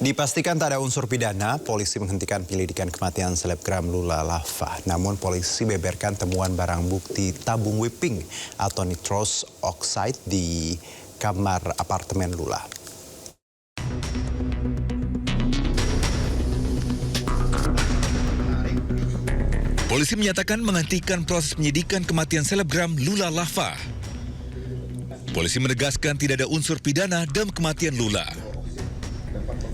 Dipastikan tak ada unsur pidana, polisi menghentikan penyelidikan kematian selebgram Lula Lava. Namun polisi beberkan temuan barang bukti tabung whipping atau nitrous oxide di kamar apartemen Lula. Polisi menyatakan menghentikan proses penyidikan kematian selebgram Lula Lava. Polisi menegaskan tidak ada unsur pidana dalam kematian Lula.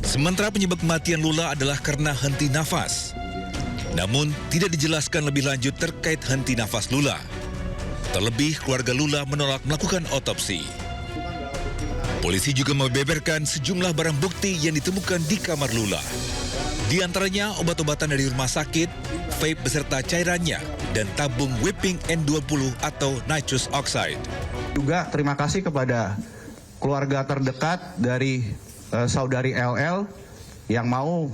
Sementara penyebab kematian Lula adalah karena henti nafas. Namun, tidak dijelaskan lebih lanjut terkait henti nafas Lula. Terlebih, keluarga Lula menolak melakukan otopsi. Polisi juga membeberkan sejumlah barang bukti yang ditemukan di kamar Lula. Di antaranya obat-obatan dari rumah sakit, vape beserta cairannya, dan tabung whipping N20 atau nitrous oxide. Juga terima kasih kepada keluarga terdekat dari saudari LL yang mau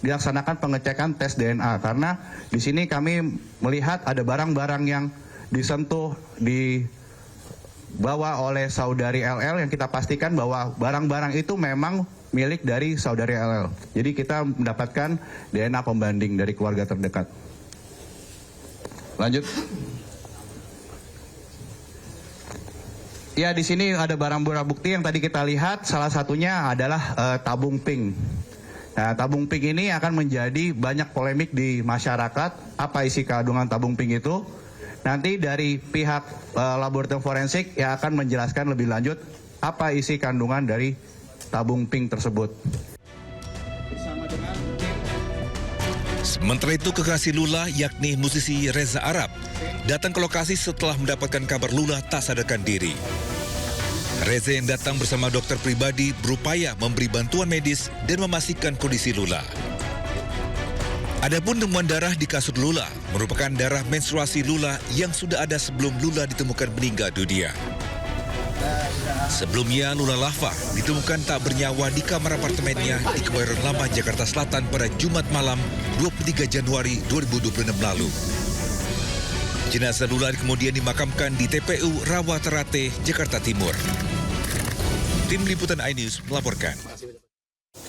dilaksanakan pengecekan tes DNA, karena di sini kami melihat ada barang-barang yang disentuh, dibawa oleh saudari LL yang kita pastikan bahwa barang-barang itu memang milik dari saudari LL. Jadi kita mendapatkan DNA pembanding dari keluarga terdekat. Lanjut. Ya, di sini ada barang-barang bukti yang tadi kita lihat, salah satunya adalah tabung pink. Nah, tabung pink ini akan menjadi banyak polemik di masyarakat. Apa isi kandungan tabung pink itu? Nanti dari pihak laboratorium forensik yang akan menjelaskan lebih lanjut apa isi kandungan dari tabung pink tersebut. Sementara itu, kekasih Lula yakni musisi Reza Arab datang ke lokasi setelah mendapatkan kabar Lula tak sadarkan diri. Reza yang datang bersama dokter pribadi berupaya memberi bantuan medis dan memastikan kondisi Lula. Adapun temuan darah di kasur Lula merupakan darah menstruasi Lula yang sudah ada sebelum Lula ditemukan meninggal dunia. Sebelumnya, Lula Lava ditemukan tak bernyawa di kamar apartemennya di Kebayoran Lama, Jakarta Selatan pada Jumat malam 23 Januari 2026 lalu. Jenazah Lula kemudian dimakamkan di TPU Rawa Terate, Jakarta Timur. Tim Liputan iNews melaporkan.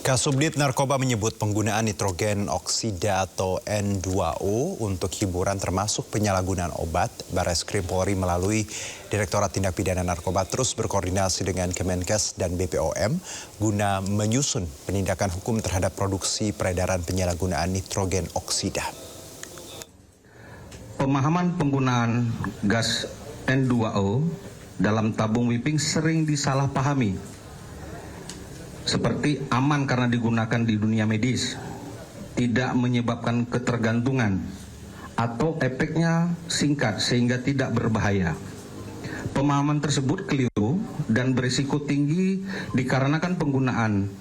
Kasubdit Narkoba menyebut penggunaan nitrogen oksida atau N2O untuk hiburan termasuk penyalahgunaan obat. Barreskrim Polri melalui Direktorat Tindak Pidana Narkoba terus berkoordinasi dengan Kemenkes dan BPOM guna menyusun penindakan hukum terhadap produksi peredaran penyalahgunaan nitrogen oksida. Pemahaman penggunaan gas N2O dalam tabung whipping sering disalahpahami. Seperti aman karena digunakan di dunia medis, tidak menyebabkan ketergantungan, atau efeknya singkat sehingga tidak berbahaya. Pemahaman tersebut keliru dan berisiko tinggi dikarenakan penggunaan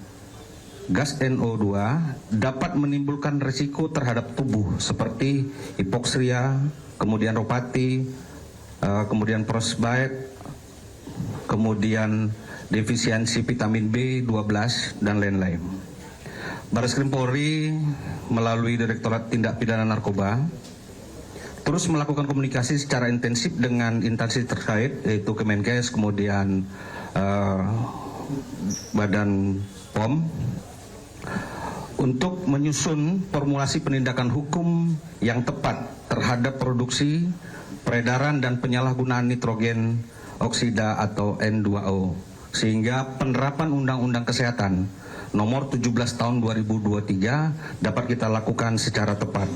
gas NO2 dapat menimbulkan risiko terhadap tubuh seperti hipoksia, kemudian ropati, kemudian frostbite, kemudian defisiensi vitamin B12 dan lain-lain. Barreskrim Polri melalui Direktorat Tindak Pidana Narkoba terus melakukan komunikasi secara intensif dengan instansi terkait, yaitu Kemenkes, kemudian Badan POM, untuk menyusun formulasi penindakan hukum yang tepat terhadap produksi, peredaran, dan penyalahgunaan nitrogen oksida atau N2O. Sehingga penerapan Undang-Undang Kesehatan nomor 17 tahun 2023 dapat kita lakukan secara tepat.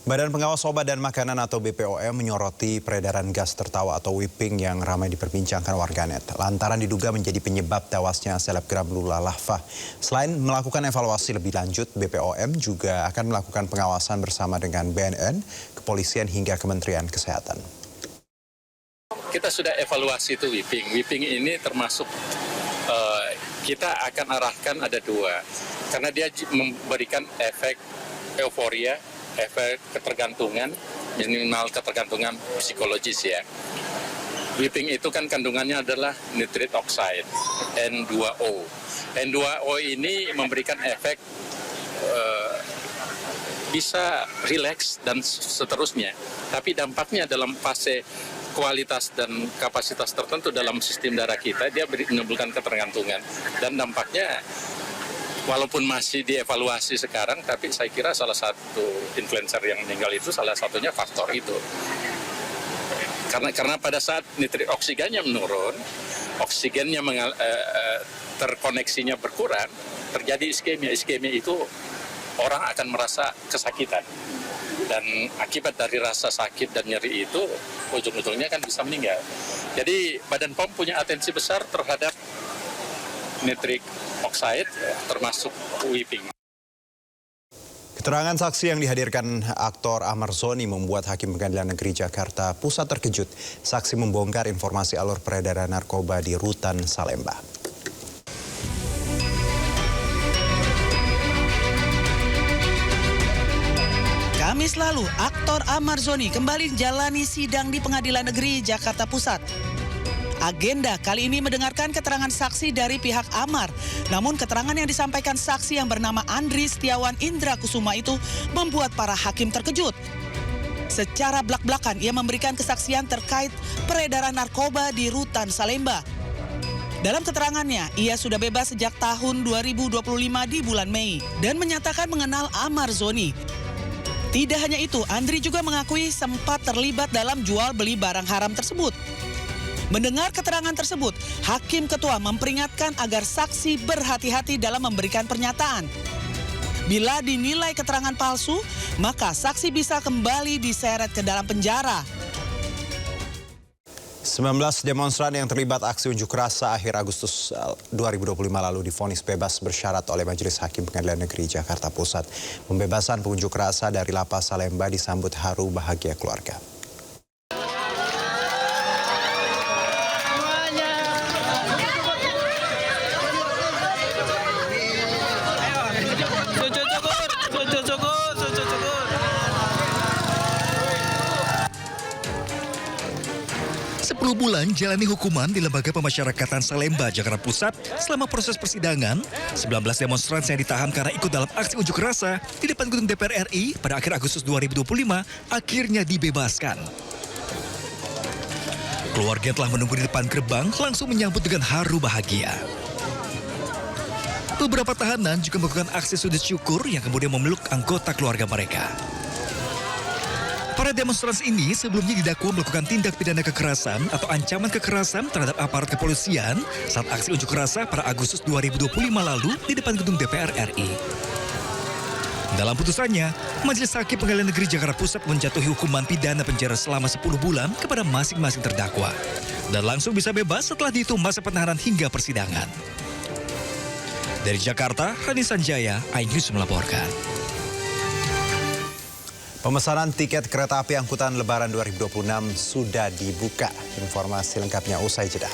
Badan Pengawas Obat dan Makanan atau BPOM menyoroti peredaran gas tertawa atau whipping yang ramai diperbincangkan warganet lantaran diduga menjadi penyebab tewasnya selebgram Lula Lava. Selain melakukan evaluasi lebih lanjut, BPOM juga akan melakukan pengawasan bersama dengan BNN, Kepolisian hingga Kementerian Kesehatan. Kita sudah evaluasi itu whipping. Whipping ini termasuk kita akan arahkan ada dua. Karena dia memberikan efek euforia, efek ketergantungan, minimal ketergantungan psikologis ya. Whipping itu kan kandungannya adalah nitrate oxide, N2O. N2O ini memberikan efek bisa rileks dan seterusnya. Tapi dampaknya dalam fase kualitas dan kapasitas tertentu dalam sistem darah kita, dia menimbulkan ketergantungan. Dan dampaknya, walaupun masih dievaluasi sekarang, tapi saya kira salah satu influencer yang meninggal itu salah satunya faktor itu. Karena pada saat nitrit oksigennya menurun, oksigennya terkoneksinya berkurang, terjadi iskemia. Iskemia itu orang akan merasa kesakitan. Dan akibat dari rasa sakit dan nyeri itu, ujung-ujungnya kan bisa meninggal. Jadi Badan POM punya atensi besar terhadap nitric oxide, termasuk weeping. Keterangan saksi yang dihadirkan aktor Ahmad Zoni membuat Hakim Pengadilan Negeri Jakarta Pusat terkejut. Saksi membongkar informasi alur peredaran narkoba di Rutan Salemba. Kamis lalu, aktor Ahmad Zoni kembali menjalani sidang di Pengadilan Negeri Jakarta Pusat. Agenda kali ini mendengarkan keterangan saksi dari pihak Amar. Namun keterangan yang disampaikan saksi yang bernama Andri Setiawan Indra Kusuma itu membuat para hakim terkejut. Secara blak-blakan ia memberikan kesaksian terkait peredaran narkoba di Rutan Salemba. Dalam keterangannya, ia sudah bebas sejak tahun 2025 di bulan Mei dan menyatakan mengenal Ahmad Zoni. Tidak hanya itu, Andri juga mengakui sempat terlibat dalam jual beli barang haram tersebut. Mendengar keterangan tersebut, Hakim Ketua memperingatkan agar saksi berhati-hati dalam memberikan pernyataan. Bila dinilai keterangan palsu, maka saksi bisa kembali diseret ke dalam penjara. 19 demonstran yang terlibat aksi unjuk rasa akhir Agustus 2025 lalu divonis bebas bersyarat oleh Majelis Hakim Pengadilan Negeri Jakarta Pusat. Pembebasan pengunjuk rasa dari Lapas Salemba disambut haru bahagia keluarga. Sepuluh bulan jalani hukuman di Lembaga Pemasyarakatan Salemba, Jakarta Pusat. Selama proses persidangan, 19 demonstran yang ditahan karena ikut dalam aksi unjuk rasa di depan gedung DPR RI pada akhir Agustus 2025 akhirnya dibebaskan. Keluarga yang telah menunggu di depan gerbang langsung menyambut dengan haru bahagia. Beberapa tahanan juga melakukan aksi sujud syukur yang kemudian memeluk anggota keluarga mereka. Para demonstran ini sebelumnya didakwa melakukan tindak pidana kekerasan atau ancaman kekerasan terhadap aparat kepolisian saat aksi unjuk rasa pada Agustus 2025 lalu di depan gedung DPR RI. Dalam putusannya, Majelis Hakim Pengadilan Negeri Jakarta Pusat menjatuhi hukuman pidana penjara selama 10 bulan kepada masing-masing terdakwa dan langsung bisa bebas setelah dihitung masa penahanan hingga persidangan. Dari Jakarta, Hani Sanjaya, iNews melaporkan. Pemesanan tiket kereta api angkutan Lebaran 2026 sudah dibuka. Informasi lengkapnya usai jeda.